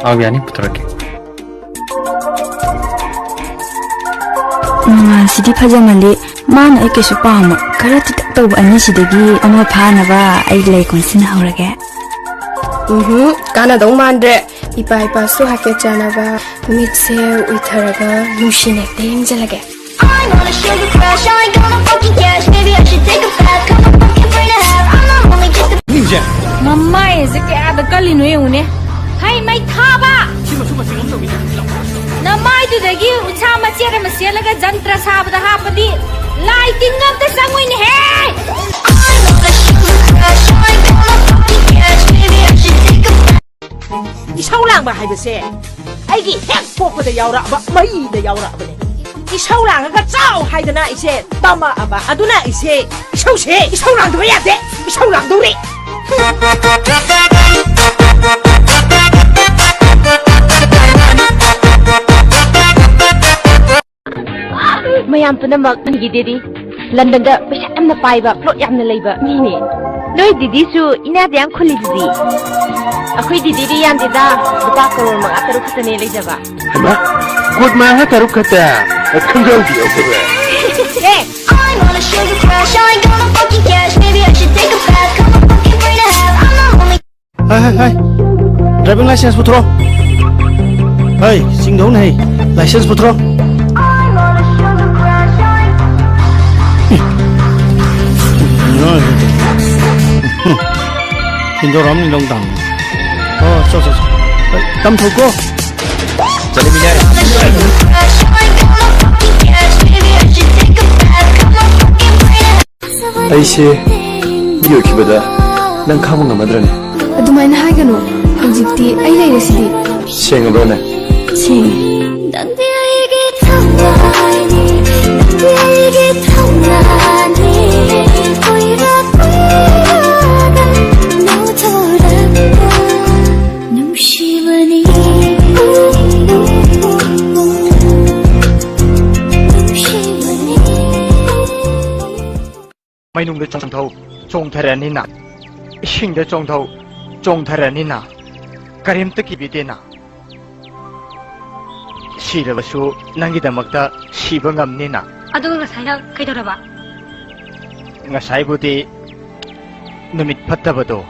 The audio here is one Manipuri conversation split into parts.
यानी पुत्रके सिदी फजमली मान आई केसु पाम खरा तितक तब अनि सिदगी अमा फानबा आई लै कोनसिन हौरगे काना दong मानद्रे इपा इपा सु हाके चानाबा मिट से उइथरगा नुशिने तेम जलगे I'm on a sugar crash, I ain't gonna fucking cash. Maybe I should take a bath. Come on, fucking free to have. I'm not only just a ninja. Mama is a cat, the Kalino. Hey, my Taba! No, my do the give Tama Sierra Masielaga Zantra Sab the Hapadi. Lighting up the sun in hair! I'm on a sugar crash, I ain't gonna fucking cash. Maybe I should take a bath. Is how long behind the say? I get heck for the Yaura, but my the Yaura. Is how long I got so high the night said, Tama Abba, Aduna is say, so say, is how long do we have it? Is how long do we? Mayam punamak ngi didi London da pesa amna paiba plot yamna leiba mini noi didi su ina da yang khuli didi akhoi didi ri yam dida buka karor ma ataru khatane leijaba hama good ma ha taru khata khangau di okra hey I'm on a sugar crash I ain't gonna fucking cash maybe I should take a bath come on fucking free to have I'm not only Hai driving license putro Hai sing down hai license putro Indo ram ni long dang. Oh, so. Tam thuk ko. चले मिले ऐसे यो किबदा नंग खामंग नमद्रने अदुमाइना हागनो हजिक्ति आई लेरसिदि सेंगब्रोने Seng नंदि आइगे थांगानि नंदि आइगे थांगानि कोइरा कोइरा no छोड़गा नुशिवनी Mai nung de chong thau chong tharani na ising de chong thau chong tharani na karim ta ki bide na sira basu nangi damakta siba ngamni na adu ngasai kaidoraba ngasai budi numit phattabado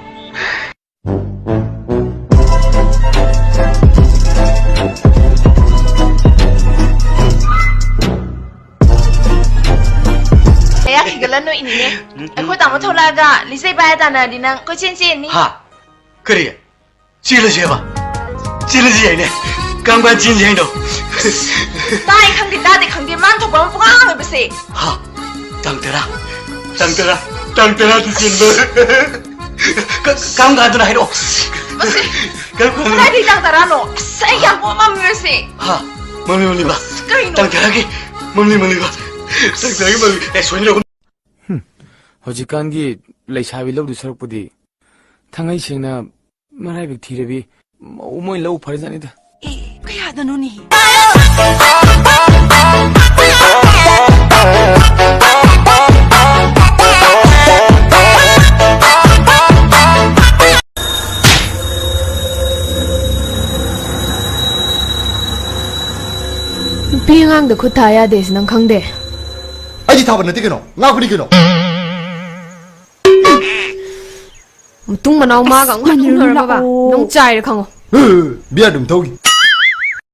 Galan no ini ne. Aku tak mau thola ga. Lisai bayar tanah di nang. Kau cincin ni. Ha, keri. Cila siapa? Cila siapa ini? Kangguan cincin itu. Tai kang di tadi kang di man thok bang puang apa besi? Ha, tang tera tu cincin. Kamu kan tu nak hidup. Kamu tadi tang tera no. Saya mau mami besi. Ha, mami ba. Tang tera lagi. Mami ba. Tang tera lagi. Soalnya aku. Hojikangi leisabi lau du sarukpudi thangai singna maraibik thirabi umoi lau pharijani da Kaya da no ni. nupi ngang da khut thaya des nang khangde aji thaban nati keno ngakuni keno tung manau ma ga ngang ba nong chai ra khango biya dum thogi